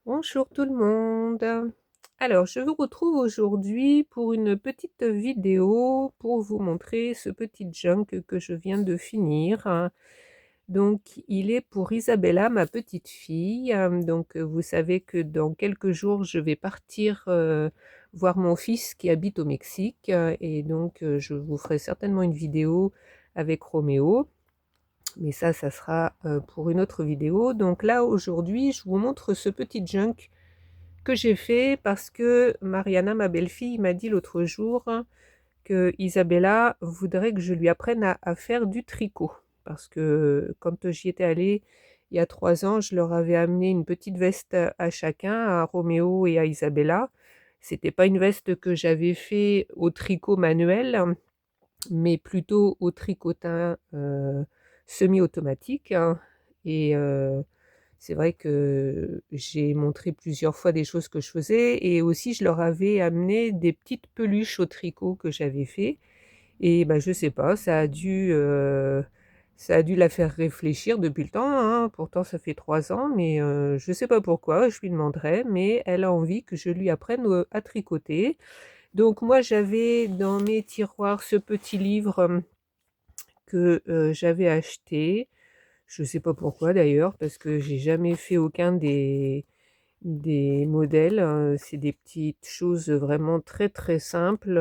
Bonjour tout le monde. Alors, je vous retrouve aujourd'hui pour une petite vidéo pour vous montrer ce petit junk que je viens de finir. Donc, il est pour Isabella, ma petite fille. Donc, vous savez que dans quelques jours, je vais partir voir mon fils qui habite au Mexique. Et donc, je vous ferai certainement une vidéo avec Roméo. Mais ça sera pour une autre vidéo. Donc là, aujourd'hui, je vous montre ce petit junk que j'ai fait parce que Mariana, ma belle-fille, m'a dit l'autre jour que Isabella voudrait que je lui apprenne à faire du tricot. Parce que quand j'y étais allée il y a 3 ans, je leur avais amené une petite veste à chacun, à Roméo et à Isabella. C'était pas une veste que j'avais fait au tricot manuel, mais plutôt au tricotin semi-automatique. Et c'est vrai que j'ai montré plusieurs fois des choses que je faisais et aussi je leur avais amené des petites peluches au tricot que j'avais fait. Et bah, je sais pas, ça a dû la faire réfléchir depuis le temps, hein. Pourtant ça fait 3 ans, mais je sais pas pourquoi, je lui demanderai, mais elle a envie que je lui apprenne à tricoter. Donc moi j'avais dans mes tiroirs ce petit livre que j'avais acheté. Je sais pas pourquoi d'ailleurs, parce que j'ai jamais fait aucun des modèles. C'est des petites choses vraiment très très simples,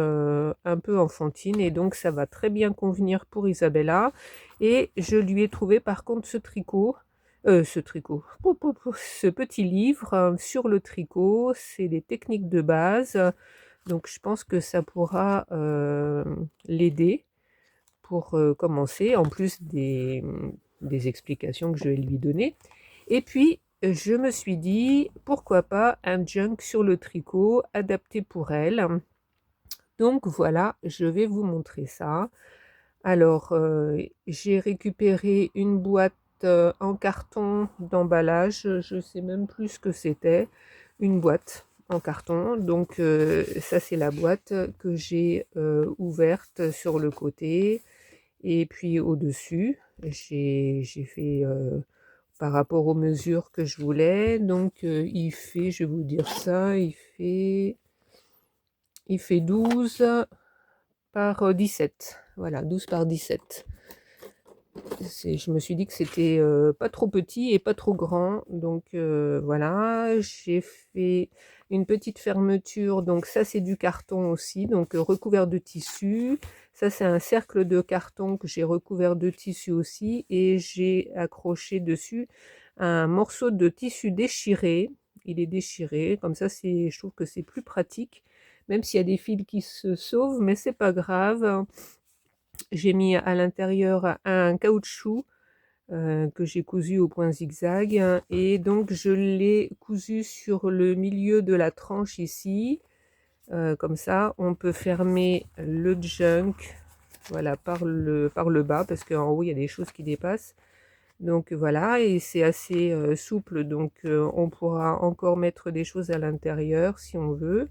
un peu enfantines, et donc ça va très bien convenir pour Isabella. Et je lui ai trouvé par contre ce petit livre sur le tricot. C'est les techniques de base. Donc je pense que ça pourra l'aider pour commencer, en plus des explications que je vais lui donner. Et puis, je me suis dit, pourquoi pas un junk sur le tricot adapté pour elle. Donc voilà, je vais vous montrer ça. Alors, j'ai récupéré une boîte en carton d'emballage, je ne sais même plus ce que c'était, une boîte en carton. Donc ça c'est la boîte que j'ai ouverte sur le côté. Et puis au-dessus, j'ai fait par rapport aux mesures que je voulais. Donc il fait, je vais vous dire ça, il fait 12 par 17. Voilà, 12 par 17. Je me suis dit que c'était pas trop petit et pas trop grand. Donc voilà, j'ai fait une petite fermeture. Donc ça c'est du carton aussi, donc recouvert de tissu. Ça c'est un cercle de carton que j'ai recouvert de tissu aussi. Et j'ai accroché dessus un morceau de tissu déchiré. Il est déchiré, comme ça je trouve que c'est plus pratique. Même s'il y a des fils qui se sauvent, mais c'est pas grave. J'ai mis à l'intérieur un caoutchouc que j'ai cousu au point zigzag, et donc je l'ai cousu sur le milieu de la tranche ici. Comme ça on peut fermer le junk, voilà, par le bas, parce qu'en haut il y a des choses qui dépassent. Donc voilà, et c'est assez souple, donc on pourra encore mettre des choses à l'intérieur si on veut.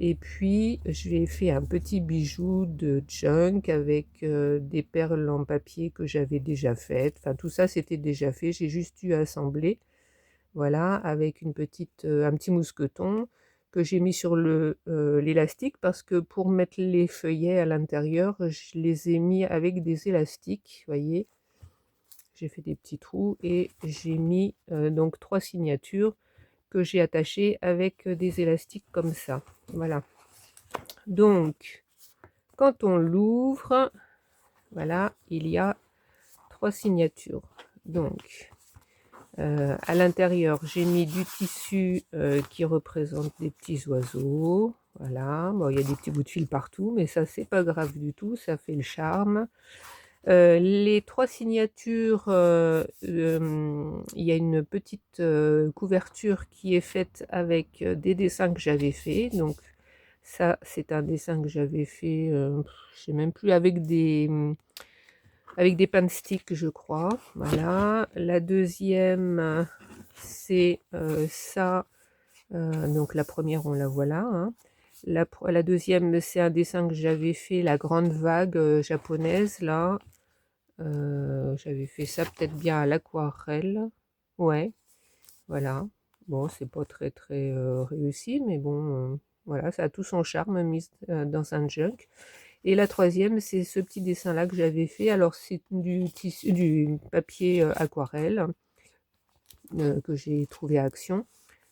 Et puis, je lui ai fait un petit bijou de junk avec des perles en papier que j'avais déjà faites. Enfin, tout ça, c'était déjà fait. J'ai juste eu à assembler. Voilà, avec un petit mousqueton que j'ai mis sur l'élastique, parce que pour mettre les feuillets à l'intérieur, je les ai mis avec des élastiques. Voyez, j'ai fait des petits trous et j'ai mis donc 3 signatures que j'ai attachées avec des élastiques comme ça. Voilà. Donc, quand on l'ouvre, voilà, il y a 3 signatures. Donc, à l'intérieur, j'ai mis du tissu qui représente des petits oiseaux. Voilà, bon, il y a des petits bouts de fil partout, mais ça, c'est pas grave du tout, ça fait le charme. Les 3 signatures, il y a une petite couverture qui est faite avec des dessins que j'avais fait. Donc ça, c'est un dessin que j'avais fait, je sais même plus, avec des pains de stick, je crois. Voilà. La deuxième, c'est ça. Donc la première, on la voit là, hein. La deuxième, c'est un dessin que j'avais fait, la grande vague japonaise, là. J'avais fait ça peut-être bien à l'aquarelle. Ouais, voilà. Bon, c'est pas très très réussi, mais bon, voilà, ça a tout son charme mis dans un junk. Et la troisième, c'est ce petit dessin-là que j'avais fait. Alors, c'est du papier aquarelle que j'ai trouvé à Action,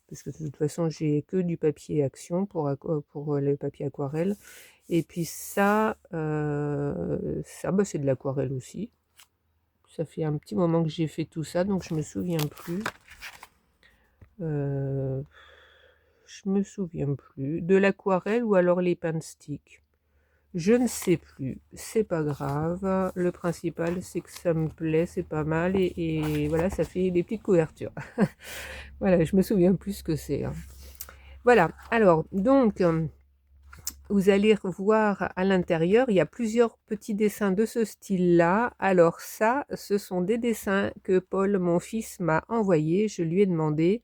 parce que de toute façon, j'ai que du papier Action pour le papier aquarelle. Et puis ça bah, c'est de l'aquarelle aussi. Ça fait un petit moment que j'ai fait tout ça, donc je me souviens plus. Euh, je me souviens plus. De l'aquarelle ou alors les pains de stick. Je ne sais plus, c'est pas grave. Le principal, c'est que ça me plaît, c'est pas mal. Et voilà, ça fait des petites couvertures. Voilà, je me souviens plus ce que c'est, hein. Voilà, alors, donc, vous allez voir à l'intérieur, il y a plusieurs petits dessins de ce style-là. Alors ça, ce sont des dessins que Paul, mon fils, m'a envoyés. Je lui ai demandé,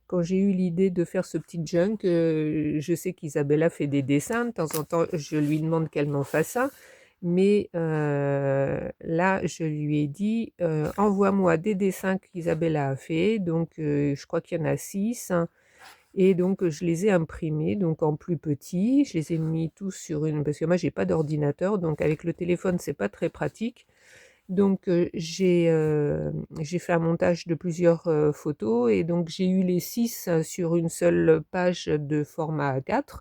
quand j'ai eu l'idée de faire ce petit junk, je sais qu'Isabella fait des dessins, de temps en temps je lui demande qu'elle m'en fasse un, mais là je lui ai dit envoie-moi des dessins qu'Isabella a fait, donc je crois qu'il y en a 6, hein, et donc je les ai imprimés donc en plus petit, je les ai mis tous sur une, parce que moi j'ai pas d'ordinateur, donc avec le téléphone c'est pas très pratique. Donc j'ai fait un montage de plusieurs photos et donc j'ai eu les 6 sur une seule page de format A4.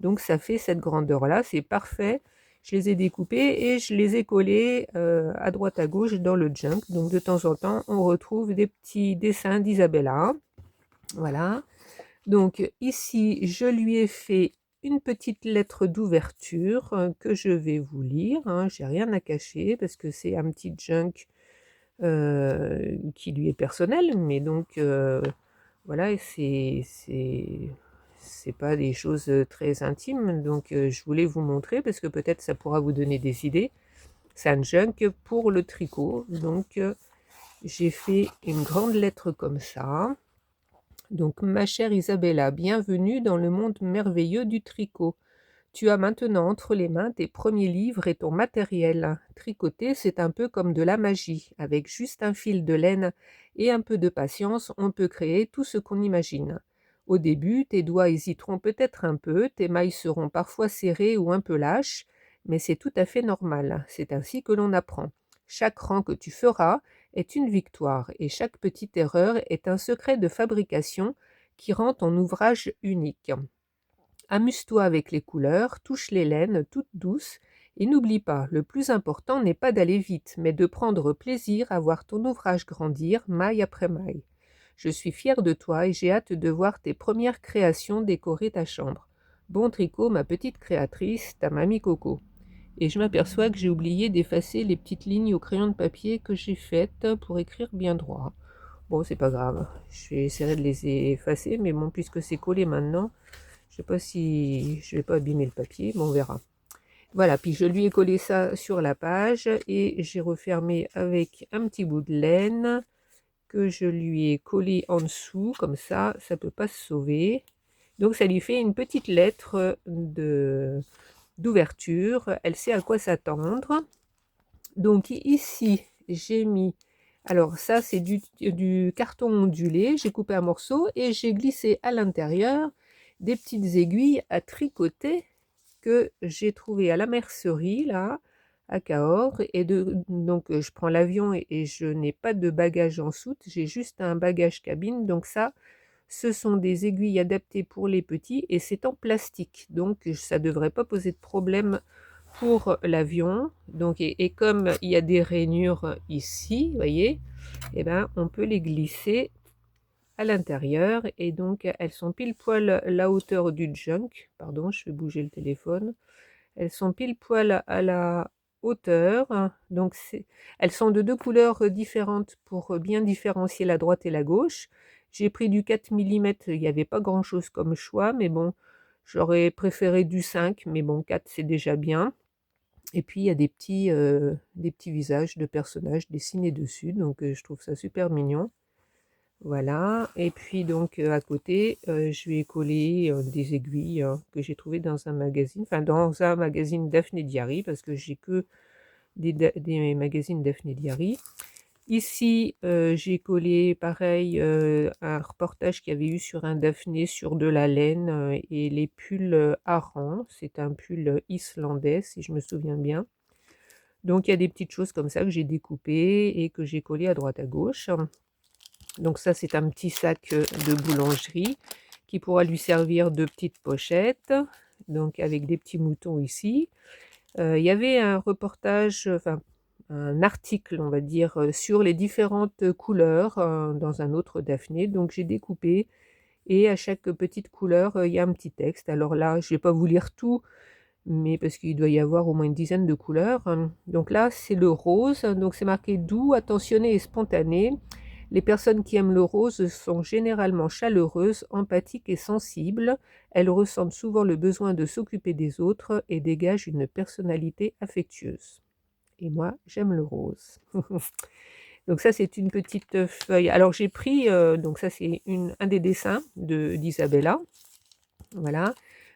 Donc ça fait cette grandeur-là, c'est parfait. Je les ai découpés et je les ai collés à droite à gauche dans le junk. Donc de temps en temps, on retrouve des petits dessins d'Isabella. Voilà. Donc ici, je lui ai fait une petite lettre d'ouverture que je vais vous lire, hein. J'ai rien à cacher parce que c'est un petit junk qui lui est personnel, mais donc voilà, c'est pas des choses très intimes, donc je voulais vous montrer parce que peut-être ça pourra vous donner des idées. C'est un junk pour le tricot, donc j'ai fait une grande lettre comme ça. Donc, ma chère Isabella, bienvenue dans le monde merveilleux du tricot. Tu as maintenant entre les mains tes premiers livres et ton matériel. Tricoter, c'est un peu comme de la magie. Avec juste un fil de laine et un peu de patience, on peut créer tout ce qu'on imagine. Au début, tes doigts hésiteront peut-être un peu, tes mailles seront parfois serrées ou un peu lâches, mais c'est tout à fait normal. C'est ainsi que l'on apprend. Chaque rang que tu feras est une victoire et chaque petite erreur est un secret de fabrication qui rend ton ouvrage unique. Amuse-toi avec les couleurs, touche les laines toutes douces et n'oublie pas, le plus important n'est pas d'aller vite, mais de prendre plaisir à voir ton ouvrage grandir maille après maille. Je suis fière de toi et j'ai hâte de voir tes premières créations décorer ta chambre. Bon tricot, ma petite créatrice, ta mamie Coco. Et je m'aperçois que j'ai oublié d'effacer les petites lignes au crayon de papier que j'ai faites pour écrire bien droit. Bon, c'est pas grave, je vais essayer de les effacer, mais bon, puisque c'est collé maintenant, je sais pas si je vais pas abîmer le papier, mais on verra. Voilà, puis je lui ai collé ça sur la page et j'ai refermé avec un petit bout de laine que je lui ai collé en dessous, comme ça peut pas se sauver. Donc ça lui fait une petite lettre d'ouverture, elle sait à quoi s'attendre. Donc ici, j'ai mis, alors ça c'est du carton ondulé, j'ai coupé un morceau et j'ai glissé à l'intérieur des petites aiguilles à tricoter que j'ai trouvées à la mercerie, là, à Cahors. Et donc je prends l'avion et je n'ai pas de bagage en soute, j'ai juste un bagage cabine. Donc ça, ce sont des aiguilles adaptées pour les petits et c'est en plastique. Donc ça ne devrait pas poser de problème pour l'avion. Donc, et comme il y a des rainures ici, vous voyez, eh ben, on peut les glisser à l'intérieur et donc elles sont pile poil la hauteur du junk. Pardon, je fais bouger le téléphone. Elles sont pile poil à la hauteur. Donc elles sont de deux couleurs différentes pour bien différencier la droite et la gauche. J'ai pris du 4 mm, il n'y avait pas grand chose comme choix, mais bon, j'aurais préféré du 5, mais bon, 4 c'est déjà bien. Et puis il y a des petits visages de personnages dessinés dessus, donc je trouve ça super mignon. Voilà, et puis donc à côté, je lui ai collé des aiguilles que j'ai trouvées dans un magazine, enfin dans un magazine Daphné Diary, parce que j'ai que des magazines Daphné Diary. Ici, j'ai collé pareil, un reportage qu'il y avait eu sur un Daphné sur de la laine, et les pulls, Aran. C'est un pull, islandais si je me souviens bien. Donc il y a des petites choses comme ça que j'ai découpées et que j'ai collées à droite à gauche. Donc ça, c'est un petit sac, de boulangerie qui pourra lui servir de petite pochette, donc avec des petits moutons ici. Il y avait un reportage, enfin un article, on va dire, sur les différentes couleurs, dans un autre Daphné. Donc j'ai découpé et à chaque petite couleur, il y a un petit texte. Alors là, je vais pas vous lire tout, mais parce qu'il doit y avoir au moins une dizaine de couleurs. Donc là, c'est le rose, donc c'est marqué doux, attentionné et spontané. Les personnes qui aiment le rose sont généralement chaleureuses, empathiques et sensibles. Elles ressentent souvent le besoin de s'occuper des autres et dégagent une personnalité affectueuse. Et moi, j'aime le rose. Donc ça, c'est une petite feuille. Alors j'ai pris, donc ça c'est un des dessins d'Isabella. Voilà.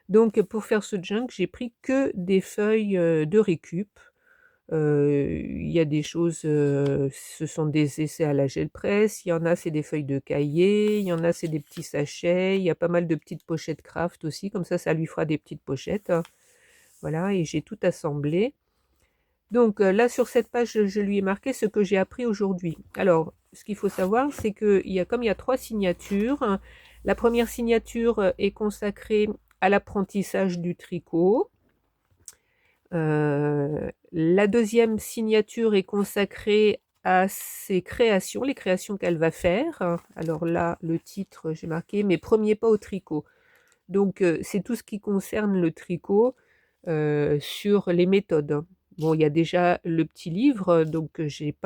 Donc pour faire ce junk, j'ai pris que des feuilles de récup. Il y a des choses, ce sont des essais à la gel presse, il y en a c'est des feuilles de cahier, il y en a c'est des petits sachets, il y a pas mal de petites pochettes craft aussi, comme ça lui fera des petites pochettes. Voilà, et j'ai tout assemblé. Donc là sur cette page, je lui ai marqué ce que j'ai appris aujourd'hui. Alors, ce qu'il faut savoir, c'est que comme il y a 3 signatures, la première signature est consacrée à l'apprentissage du tricot. La deuxième signature est consacrée à ses créations, les créations qu'elle va faire. Alors là, le titre, j'ai marqué «Mes premiers pas au tricot». Donc c'est tout ce qui concerne le tricot, sur les méthodes. Bon, il y a déjà le petit livre, donc j'ai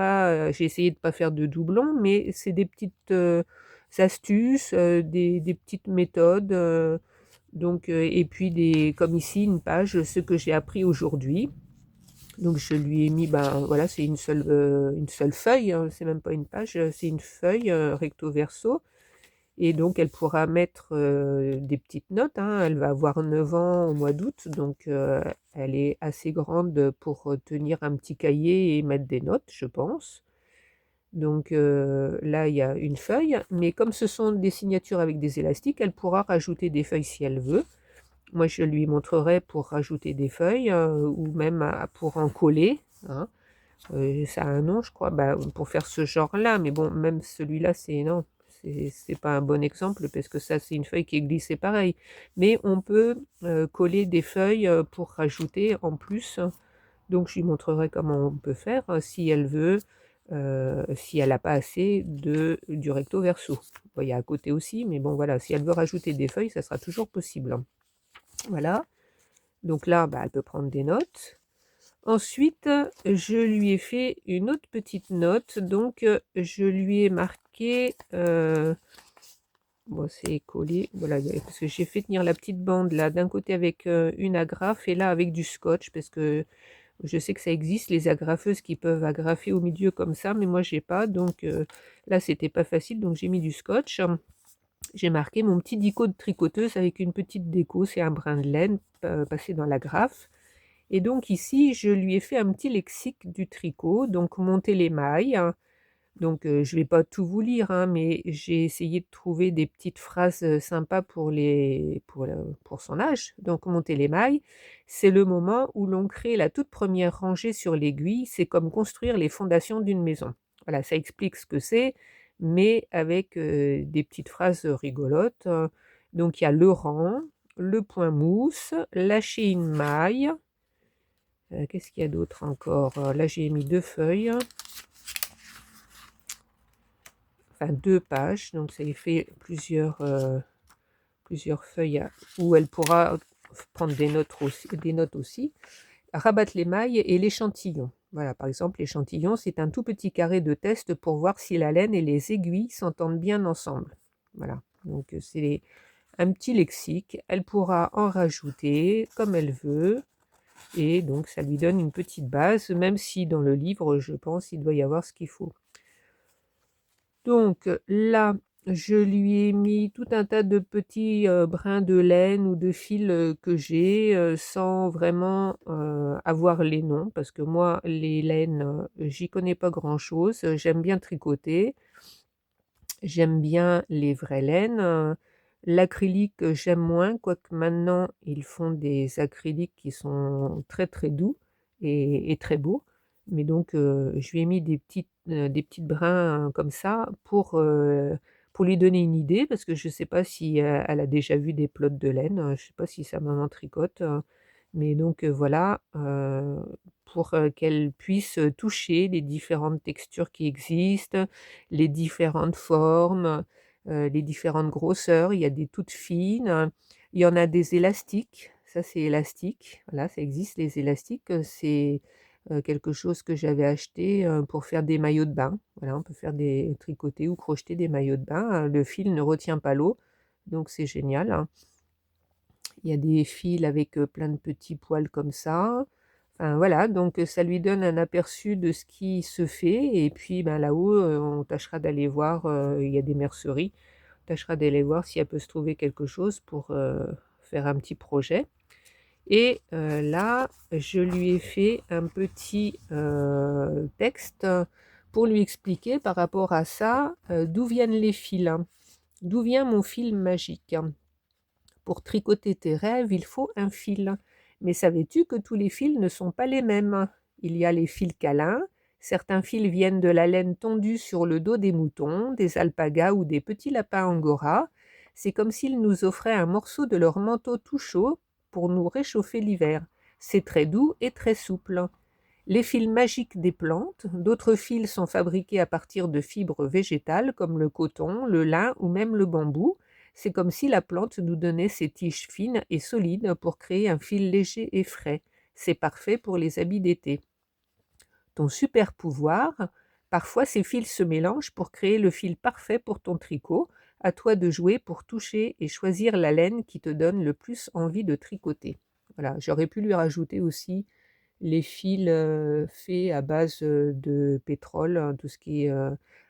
essayé de pas faire de doublons, mais c'est des petites, astuces, des petites méthodes, donc et puis comme ici une page, ce que j'ai appris aujourd'hui. Donc je lui ai mis, ben voilà, c'est une seule feuille, hein, c'est même pas une page, c'est une feuille, recto verso, et donc elle pourra mettre, des petites notes, hein. Elle va avoir 9 ans au mois d'août, donc elle est assez grande pour tenir un petit cahier et mettre des notes, je pense. Donc là, il y a une feuille, mais comme ce sont des signatures avec des élastiques, elle pourra rajouter des feuilles si elle veut. Moi, je lui montrerai pour rajouter des feuilles, ou même pour en coller, hein. Ça a un nom, je crois, bah, pour faire ce genre-là, mais bon, même celui-là, non, c'est pas un bon exemple, parce que ça, c'est une feuille qui est glissée pareil. Mais on peut coller des feuilles pour rajouter en plus. Donc, je lui montrerai comment on peut faire si elle veut, si elle n'a pas assez du recto verso. Bon, il y a à côté aussi, mais bon, voilà, si elle veut rajouter des feuilles, ça sera toujours possible. Voilà. Donc là, bah, elle peut prendre des notes. Ensuite, je lui ai fait une autre petite note. Donc, je lui ai marqué, bon, c'est collé, voilà, parce que j'ai fait tenir la petite bande là, d'un côté avec une agrafe et là avec du scotch, parce que je sais que ça existe, les agrafeuses qui peuvent agrafer au milieu comme ça, mais moi j'ai pas, donc là c'était pas facile, donc j'ai mis du scotch. J'ai marqué mon petit dico de tricoteuse avec une petite déco, c'est un brin de laine passé dans l'agrafe. Et donc ici, je lui ai fait un petit lexique du tricot, donc monter les mailles, hein. Donc je ne vais pas tout vous lire, hein, mais j'ai essayé de trouver des petites phrases sympas pour son âge. Donc monter les mailles, c'est le moment où l'on crée la toute première rangée sur l'aiguille, c'est comme construire les fondations d'une maison. Voilà, ça explique ce que c'est, mais avec des petites phrases rigolotes. Donc il y a le rang, le point mousse, lâcher une maille. Qu'est-ce qu'il y a d'autre encore? Là, j'ai mis 2 feuilles, enfin 2 pages, donc ça fait plusieurs feuilles où elle pourra prendre des notes aussi. Rabattre les mailles et l'échantillon. Voilà, par exemple, l'échantillon, c'est un tout petit carré de test pour voir si la laine et les aiguilles s'entendent bien ensemble. Voilà, donc c'est un petit lexique. Elle pourra en rajouter comme elle veut. Et donc ça lui donne une petite base, même si dans le livre, je pense, il doit y avoir ce qu'il faut. Donc là, je lui ai mis tout un tas de petits, brins de laine ou de fil, que j'ai, sans vraiment, avoir les noms parce que moi les laines, j'y connais pas grand-chose. J'aime bien tricoter, j'aime bien les vraies laines, l'acrylique, j'aime moins, quoique maintenant ils font des acryliques qui sont très, très doux et très beaux. Mais donc je lui ai mis des petites brins comme ça pour lui donner une idée parce que je ne sais pas si, elle a déjà vu des pelotes de laine, je ne sais pas si sa maman tricote, mais donc voilà, pour, qu'elle puisse, toucher les différentes textures qui existent, les différentes formes, les différentes grosseurs. Il y a des toutes fines, il y en a des élastiques, ça c'est élastique, voilà, ça existe les élastiques, c'est, quelque chose que j'avais acheté, pour faire des maillots de bain. Voilà, on peut faire des tricoter ou crocheter des maillots de bain, le fil ne retient pas l'eau, donc c'est génial, hein. Il y a des fils avec, plein de petits poils comme ça. Enfin voilà, donc ça lui donne un aperçu de ce qui se fait et puis, ben, là-haut, on tâchera d'aller voir, il y a des merceries, on tâchera d'aller voir si elle peut se trouver quelque chose pour, faire un petit projet et là, je lui ai fait un petit, texte pour lui expliquer par rapport à ça, d'où viennent les fils, hein. D'où vient mon fil magique? Pour tricoter tes rêves, il faut un fil. Mais savais-tu que tous les fils ne sont pas les mêmes? Il y a les fils câlins. Certains fils viennent de la laine tondue sur le dos des moutons, des alpagas ou des petits lapins angora. C'est comme s'ils nous offraient un morceau de leur manteau tout chaud pour nous réchauffer l'hiver. C'est très doux et très souple. Les fils magiques des plantes, d'autres fils sont fabriqués à partir de fibres végétales comme le coton, le lin ou même le bambou. C'est comme si la plante nous donnait ses tiges fines et solides pour créer un fil léger et frais. C'est parfait pour les habits d'été. Ton super pouvoir, parfois ces fils se mélangent pour créer le fil parfait pour ton tricot. À toi de jouer pour toucher et choisir la laine qui te donne le plus envie de tricoter. Voilà, j'aurais pu lui rajouter aussi les fils, faits à base, de pétrole, hein, tout ce qui est,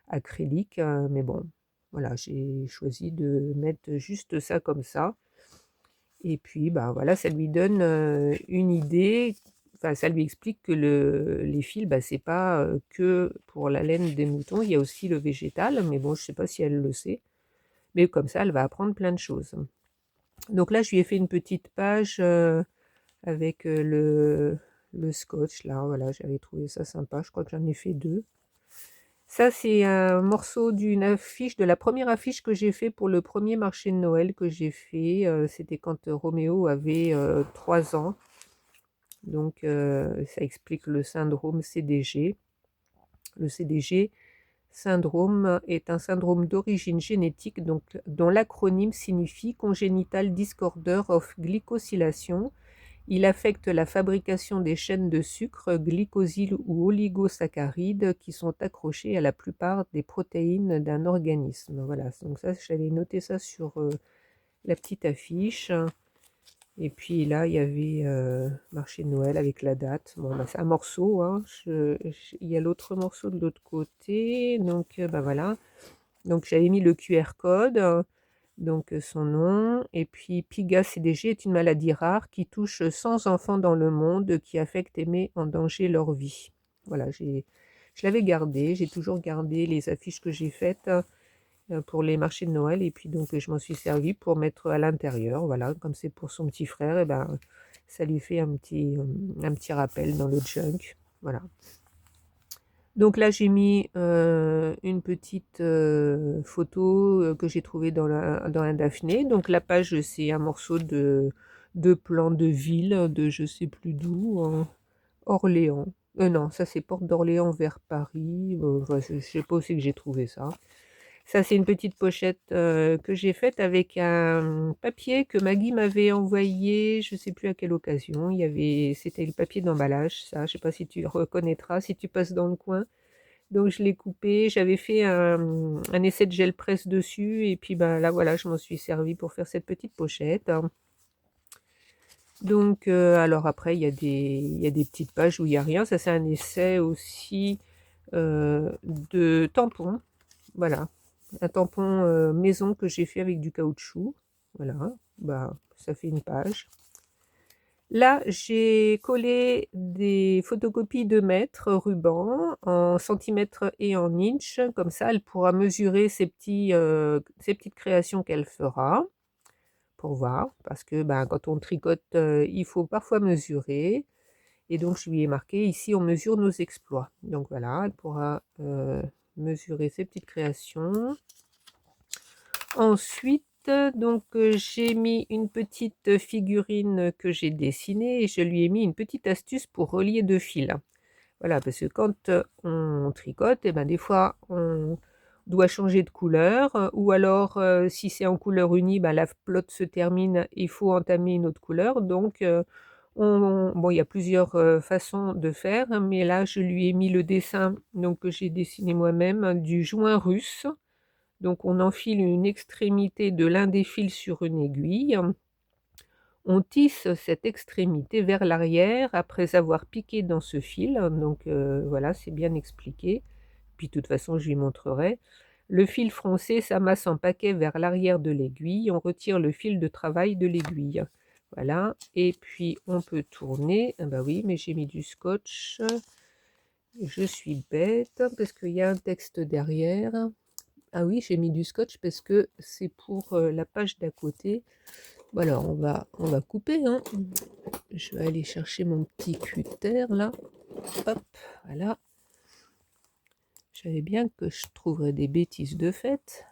acrylique, mais bon, voilà, j'ai choisi de mettre juste ça comme ça et puis, bah, voilà, ça lui donne, une idée, enfin, ça lui explique que les fils, bah, c'est pas, que pour la laine des moutons, il y a aussi le végétal, mais bon, je sais pas si elle le sait, mais comme ça, elle va apprendre plein de choses. Donc là, je lui ai fait une petite page, avec, le scotch là, voilà, j'avais trouvé ça sympa, je crois que j'en ai fait 2. Ça, c'est un morceau d'une affiche, de la première affiche que j'ai fait pour le premier marché de Noël que j'ai fait, c'était quand, Roméo avait, 3 ans. Donc ça explique le syndrome CDG. Le CDG, syndrome, est un syndrome d'origine génétique donc dont l'acronyme signifie Congenital Disorder of Glycosylation. Il affecte la fabrication des chaînes de sucre, glycosyles ou oligosaccharides qui sont accrochés à la plupart des protéines d'un organisme. Voilà, donc ça, j'avais noté ça sur la petite affiche. Et puis là, il y avait marché de Noël avec la date. Bon, bah, c'est un morceau, hein. Il y a l'autre morceau de l'autre côté. Donc, bah voilà. Donc, j'avais mis le QR code, donc son nom. Et puis, PIGA CDG est une maladie rare qui touche 100 enfants dans le monde, qui affecte et met en danger leur vie. Voilà, je l'avais gardé. J'ai toujours gardé les affiches que j'ai faites pour les marchés de Noël. Et puis, donc, je m'en suis servi pour mettre à l'intérieur. Voilà, comme c'est pour son petit frère, et ben, ça lui fait un petit rappel dans le junk. Voilà. Donc là, j'ai mis une petite photo que j'ai trouvée dans un Daphné. Donc la page, c'est un morceau de plan de ville, de je sais plus d'où, Orléans. Non, ça c'est Porte d'Orléans vers Paris. Enfin, je sais pas où c'est que j'ai trouvé ça. Ça, c'est une petite pochette que j'ai faite avec un papier que Maggie m'avait envoyé, je sais plus à quelle occasion. C'était le papier d'emballage, ça. Je sais pas si tu le reconnaîtras, si tu passes dans le coin. Donc je l'ai coupé, j'avais fait un essai de gel presse dessus et puis ben là voilà, je m'en suis servi pour faire cette petite pochette. Donc alors après il y a des petites pages où il y a rien. Ça c'est un essai aussi de tampons. Voilà. un tampon maison que j'ai fait avec du caoutchouc. Voilà, bah, ça fait une page. Là, j'ai collé des photocopies de mètres ruban en centimètres et en inches. Comme ça, elle pourra mesurer ces petites créations qu'elle fera pour voir. Parce que ben, quand on tricote, il faut parfois mesurer. Et donc, je lui ai marqué ici, on mesure nos exploits. Donc voilà, elle pourra mesurer ses petites créations. Ensuite, donc j'ai mis une petite figurine que j'ai dessinée et je lui ai mis une petite astuce pour relier 2 fils. Voilà, parce que quand on tricote, et ben, des fois on doit changer de couleur, ou alors si c'est en couleur unie, ben, la pelote se termine, il faut entamer une autre couleur. Donc bon, il y a plusieurs façons de faire, mais là je lui ai mis le dessin donc, que j'ai dessiné moi-même du joint russe. Donc on enfile une extrémité de l'un des fils sur une aiguille. On tisse cette extrémité vers l'arrière après avoir piqué dans ce fil. Donc voilà, c'est bien expliqué. Puis de toute façon, je lui montrerai. Le fil froncé s'amasse en paquet vers l'arrière de l'aiguille. On retire le fil de travail de l'aiguille. Voilà. Et puis on peut tourner. Ah bah oui, mais j'ai mis du scotch. Je suis bête parce qu'il y a un texte derrière. Ah oui, j'ai mis du scotch parce que c'est pour la page d'à côté. Bon alors, on va couper, hein. Je vais aller chercher mon petit cutter, là. Hop, voilà. Je savais bien que je trouverais des bêtises de fait.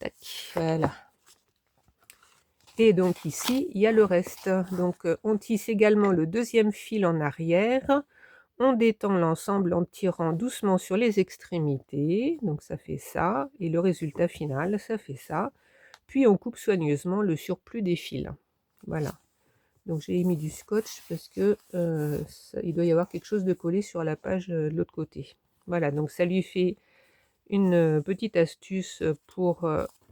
Tac, voilà. Et donc ici, il y a le reste. Donc on tisse également le deuxième fil en arrière. On détend l'ensemble en tirant doucement sur les extrémités. Donc ça fait ça. Et le résultat final, ça fait ça. Puis on coupe soigneusement le surplus des fils. Voilà. Donc j'ai mis du scotch parce que il doit y avoir quelque chose de collé sur la page de l'autre côté. Voilà, donc ça lui fait une petite astuce pour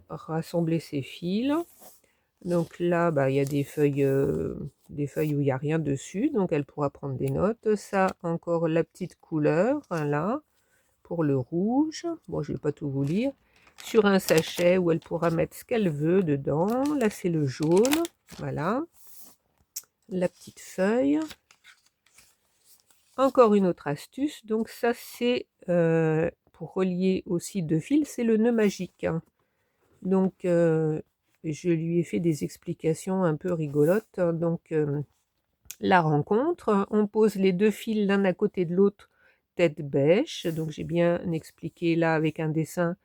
rassembler ses fils. Donc là, bah, il y a des feuilles où il n'y a rien dessus, donc elle pourra prendre des notes. Ça, encore la petite couleur, là, pour le rouge. Bon, je ne vais pas tout vous lire. Sur un sachet où elle pourra mettre ce qu'elle veut dedans. Là, c'est le jaune. Voilà. La petite feuille. Encore une autre astuce. Donc ça, c'est pour relier aussi 2 fils, c'est le nœud magique. Donc, je lui ai fait des explications un peu rigolotes. Donc, la rencontre, on pose les 2 fils l'un à côté de l'autre, tête bêche. Donc, j'ai bien expliqué là avec un dessin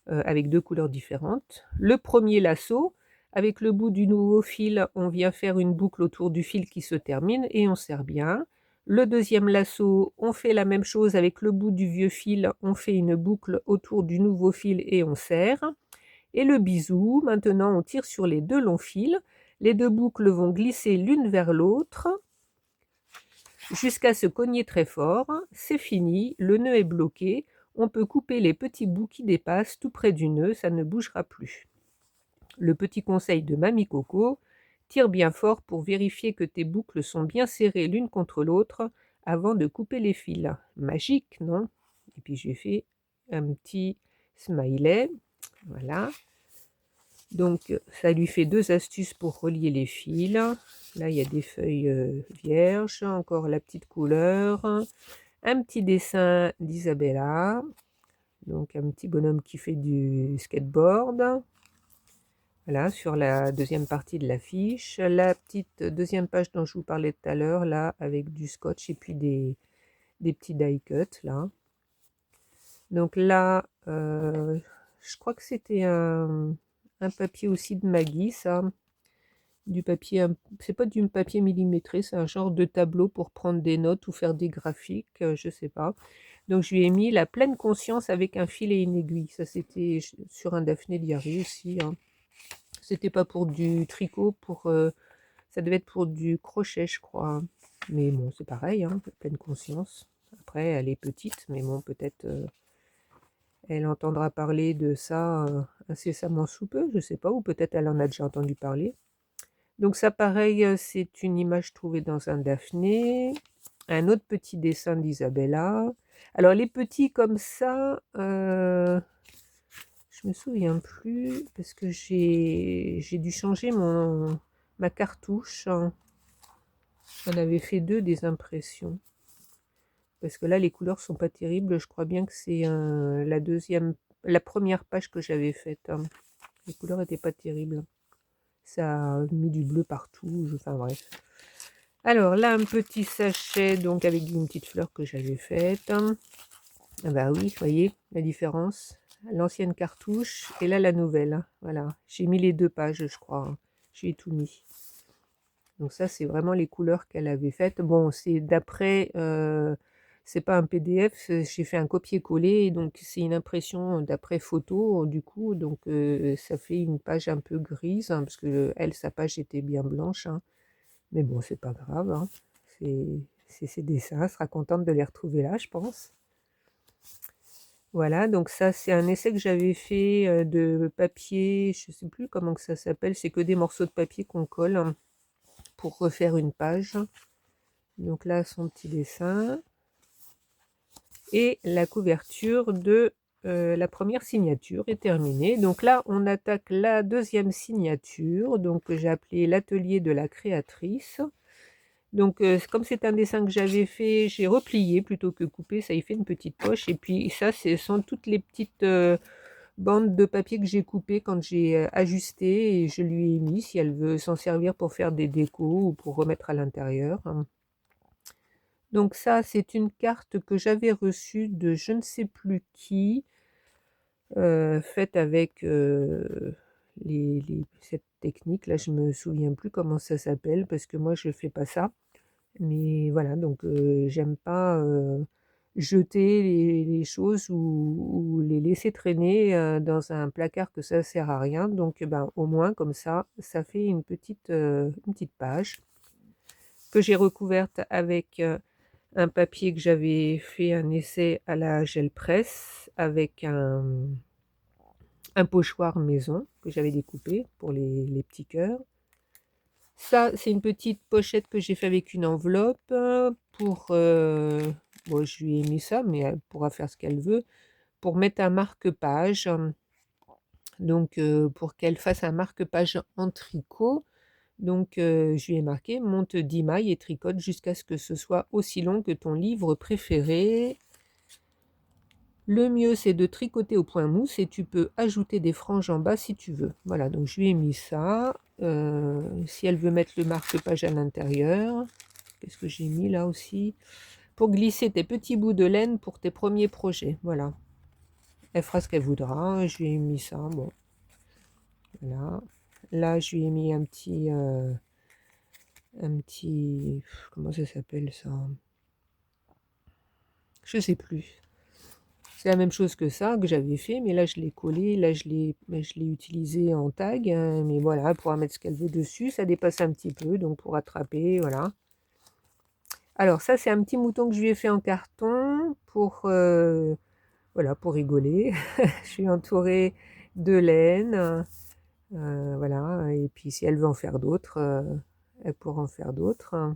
avec 2 couleurs différentes. Le premier lasso, avec le bout du nouveau fil, on vient faire une boucle autour du fil qui se termine et on serre bien. Le deuxième lasso, on fait la même chose avec le bout du vieux fil, on fait une boucle autour du nouveau fil et on serre. Et le bisou, maintenant on tire sur les 2 longs fils. Les 2 boucles vont glisser l'une vers l'autre jusqu'à se cogner très fort. C'est fini, le nœud est bloqué. On peut couper les petits bouts qui dépassent tout près du nœud, ça ne bougera plus. Le petit conseil de Mamie Coco, tire bien fort pour vérifier que tes boucles sont bien serrées l'une contre l'autre avant de couper les fils. Magique, non? Et puis j'ai fait un petit smiley, voilà. Donc ça lui fait 2 astuces pour relier les fils. Là il y a des feuilles vierges, encore la petite couleur, un petit dessin d'Isabella, donc un petit bonhomme qui fait du skateboard. Voilà, sur la deuxième partie de l'affiche. La petite deuxième page dont je vous parlais tout à l'heure, là, avec du scotch et puis des petits die cuts, là. Donc là, je crois que c'était un papier aussi de Maggie, ça. Du papier, c'est pas du papier millimétré, c'est un genre de tableau pour prendre des notes ou faire des graphiques, je sais pas. Donc je lui ai mis la pleine conscience avec un fil et une aiguille. Ça c'était sur un Daphné Diary aussi, hein. C'était pas pour du tricot, ça devait être pour du crochet, je crois. Mais bon, c'est pareil, hein, pleine conscience. Après, elle est petite, mais bon, peut-être elle entendra parler de ça incessamment sous peu, je sais pas, ou peut-être elle en a déjà entendu parler. Donc ça, pareil, c'est une image trouvée dans un Daphné. Un autre petit dessin d'Isabella. Alors les petits comme ça, je me souviens plus parce que j'ai dû changer ma cartouche. J'en avais fait 2 des impressions. Parce que là, les couleurs sont pas terribles. Je crois bien que c'est la première page que j'avais faite, hein. Les couleurs étaient pas terribles. Ça a mis du bleu partout. Enfin bref. Alors là, un petit sachet donc avec une petite fleur que j'avais faite. Ah bah oui, vous voyez la différence. L'ancienne cartouche et là la nouvelle. Voilà. J'ai mis les 2 pages, je crois. J'ai tout mis. Donc ça, c'est vraiment les couleurs qu'elle avait faites. Bon, c'est d'après, c'est pas un PDF, j'ai fait un copier-coller, donc c'est une impression d'après photo, du coup, donc ça fait une page un peu grise, hein, parce que elle, sa page était bien blanche, hein. Mais bon, c'est pas grave, hein. C'est ses dessins, elle sera contente de les retrouver là, je pense. Voilà, donc ça, c'est un essai que j'avais fait de papier, je sais plus comment que ça s'appelle, c'est que des morceaux de papier qu'on colle, hein, pour refaire une page. Donc là, son petit dessin. Et la couverture de la première signature est terminée. Donc là, on attaque la deuxième signature, donc que j'ai appelé l'atelier de la créatrice. Donc comme c'est un dessin que j'avais fait, j'ai replié plutôt que coupé, ça y fait une petite poche. Et puis ça, ce sont toutes les petites bandes de papier que j'ai coupées quand j'ai ajusté et je lui ai mis si elle veut s'en servir pour faire des décos ou pour remettre à l'intérieur. Donc ça, c'est une carte que j'avais reçue de je ne sais plus qui, faite avec cette technique. Là, je me souviens plus comment ça s'appelle parce que moi, je fais pas ça. Mais voilà, donc j'aime pas jeter les choses ou les laisser traîner dans un placard que ça sert à rien. Donc ben, au moins, comme ça fait une petite page que j'ai recouverte avec un papier que j'avais fait un essai à la gel presse avec un pochoir maison que j'avais découpé pour les petits cœurs. Ça, c'est une petite pochette que j'ai fait avec une enveloppe pour... bon, je lui ai mis ça, mais elle pourra faire ce qu'elle veut. Pour mettre un marque-page. Donc, pour qu'elle fasse un marque-page en tricot. Donc, je lui ai marqué monte 10 mailles et tricote jusqu'à ce que ce soit aussi long que ton livre préféré. Le mieux, c'est de tricoter au point mousse et tu peux ajouter des franges en bas si tu veux. Voilà, donc je lui ai mis ça. Si elle veut mettre le marque-page à l'intérieur, qu'est-ce que j'ai mis là aussi? Pour glisser tes petits bouts de laine pour tes premiers projets. Voilà. Elle fera ce qu'elle voudra. Je lui ai mis ça. Bon. Voilà. Là, je lui ai mis un petit... comment ça s'appelle ça? Je sais plus. C'est la même chose que ça, que j'avais fait, mais là je l'ai collé, là je l'ai utilisé en tag, hein, mais voilà, elle pourra mettre ce qu'elle veut dessus, ça dépasse un petit peu, donc pour attraper, voilà. Alors ça, c'est un petit mouton que je lui ai fait en carton pour, voilà, pour rigoler. Je suis entourée de laine, voilà, et puis si elle veut en faire d'autres, elle pourra en faire d'autres.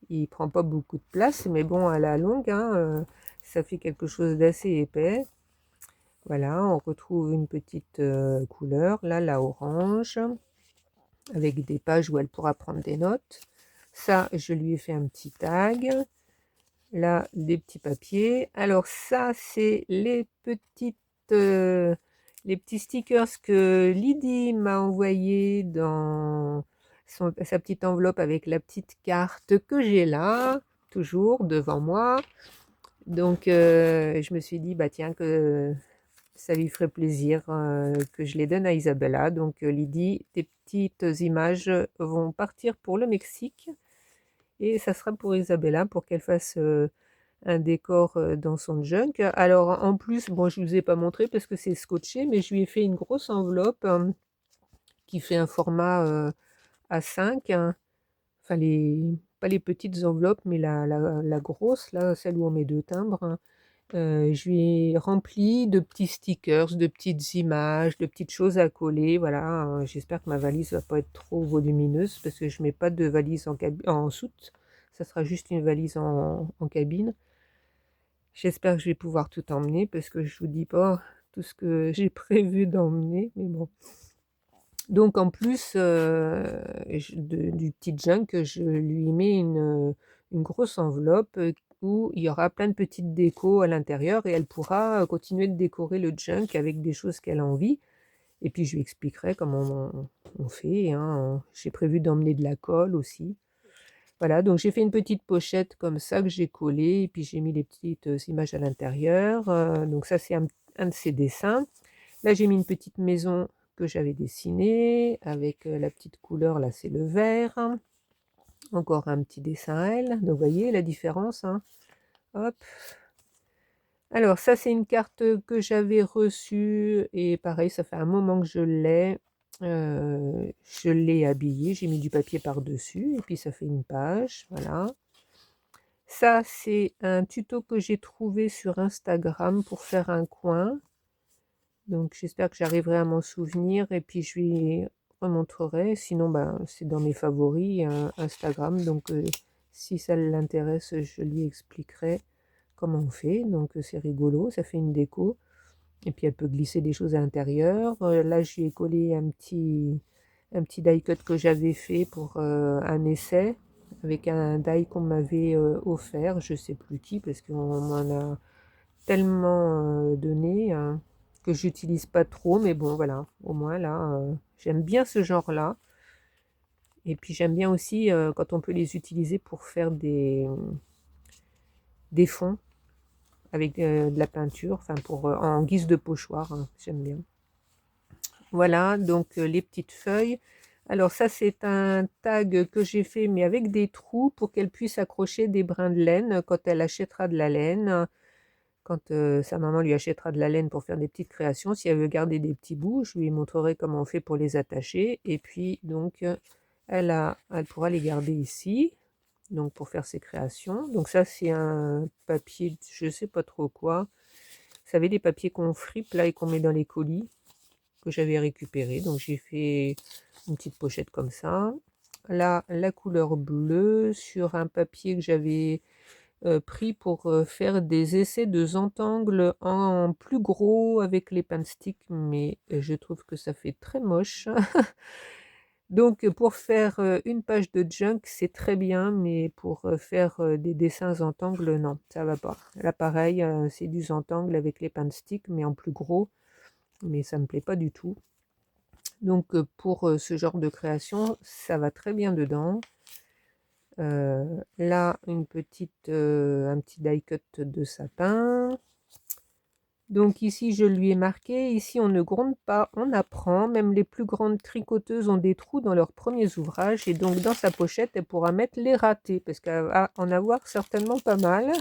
Il prend pas beaucoup de place, mais bon, à la longue, hein, ça fait quelque chose d'assez épais. Voilà, on retrouve une petite couleur, là, la orange, avec des pages où elle pourra prendre des notes. Ça, je lui ai fait un petit tag. Là, des petits papiers. Alors ça, c'est les petits stickers que Lydie m'a envoyé dans sa petite enveloppe avec la petite carte que j'ai là, toujours devant moi. Donc, je me suis dit, bah tiens, que ça lui ferait plaisir que je les donne à Isabella. Donc, Lydie, tes petites images vont partir pour le Mexique. Et ça sera pour Isabella, pour qu'elle fasse un décor dans son junk. Alors, en plus, bon, je ne vous ai pas montré parce que c'est scotché, mais je lui ai fait une grosse enveloppe qui fait un format A5, hein. Enfin, pas les petites enveloppes, mais la grosse, là, celle où on met 2 timbres, hein. Je lui ai rempli de petits stickers, de petites images, de petites choses à coller. Voilà, j'espère que ma valise va pas être trop volumineuse parce que je mets pas de valise en soute. Ça sera juste une valise en cabine. J'espère que je vais pouvoir tout emmener parce que je vous dis pas tout ce que j'ai prévu d'emmener, mais bon. Donc en plus, du petit junk, je lui mets une grosse enveloppe, où il y aura plein de petites décos à l'intérieur et elle pourra, continuer de décorer le junk avec des choses qu'elle a envie et puis je lui expliquerai comment on fait, hein. J'ai prévu d'emmener de la colle aussi. Voilà, donc j'ai fait une petite pochette comme ça que j'ai collée et puis j'ai mis les petites, images à l'intérieur, donc ça c'est un de ses dessins. Là, j'ai mis une petite maison que j'avais dessinée avec, la petite couleur là, c'est le vert. Encore un petit dessin à elle, donc vous voyez la différence, hein. Hop. Alors ça, c'est une carte, que j'avais reçue et pareil, ça fait un moment que je l'ai. Je l'ai habillée, j'ai mis du papier par-dessus et puis ça fait une page, voilà. Ça, c'est un tuto que j'ai trouvé sur Instagram pour faire un coin. Donc j'espère que j'arriverai à m'en souvenir et puis je lui remontrerai. Sinon, ben, c'est dans mes favoris Instagram. Donc si ça l'intéresse, je lui expliquerai comment on fait. Donc c'est rigolo, ça fait une déco. Et puis elle peut glisser des choses à l'intérieur. Là, je lui ai collé un petit die cut que j'avais fait pour un essai avec un die qu'on m'avait offert. Je sais plus qui parce qu'on m'en a tellement donné que j'utilise pas trop. Mais bon, voilà, au moins là, j'aime bien ce genre-là. Et puis j'aime bien aussi quand on peut les utiliser pour faire des fonds avec de la peinture, enfin pour en guise de pochoir, hein, j'aime bien. Voilà, donc les petites feuilles. Alors ça, c'est un tag que j'ai fait, mais avec des trous pour qu'elle puisse accrocher des brins de laine quand elle achètera de la laine. Quand sa maman lui achètera de la laine pour faire des petites créations, si elle veut garder des petits bouts, je lui montrerai comment on fait pour les attacher. Et puis, donc, elle pourra les garder ici, donc pour faire ses créations. Donc ça, c'est un papier, je sais pas trop quoi. Vous savez, les papiers qu'on fripe là et qu'on met dans les colis, que j'avais récupéré. Donc j'ai fait une petite pochette comme ça. Là, la couleur bleue sur un papier que j'avais pris pour faire des essais de Zentangle en plus gros avec les pains de stick, mais je trouve que ça fait très moche. Donc pour faire une page de junk, c'est très bien, mais pour faire des dessins Zentangle, non, ça va pas. Là pareil, c'est du Zentangle avec les pains de stick, mais en plus gros, mais ça me plaît pas du tout. Donc pour ce genre de création, ça va très bien dedans. Là, un petit die cut de sapin. Donc ici, je lui ai marqué, ici on ne gronde pas, on apprend. Même les plus grandes tricoteuses ont des trous dans leurs premiers ouvrages. Et donc dans sa pochette, elle pourra mettre les ratés, parce qu'elle va en avoir certainement pas mal.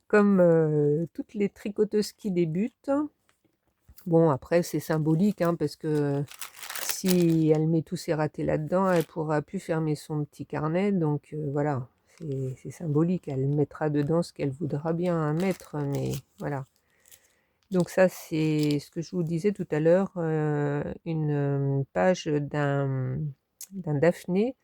Comme toutes les tricoteuses qui débutent. Bon, après, c'est symbolique, hein, parce que si elle met tous ses ratés là-dedans, elle pourra plus fermer son petit carnet. Donc voilà, c'est symbolique. Elle mettra dedans ce qu'elle voudra bien mettre, mais voilà. Donc ça, c'est ce que je vous disais tout à l'heure, une page d'un Daphné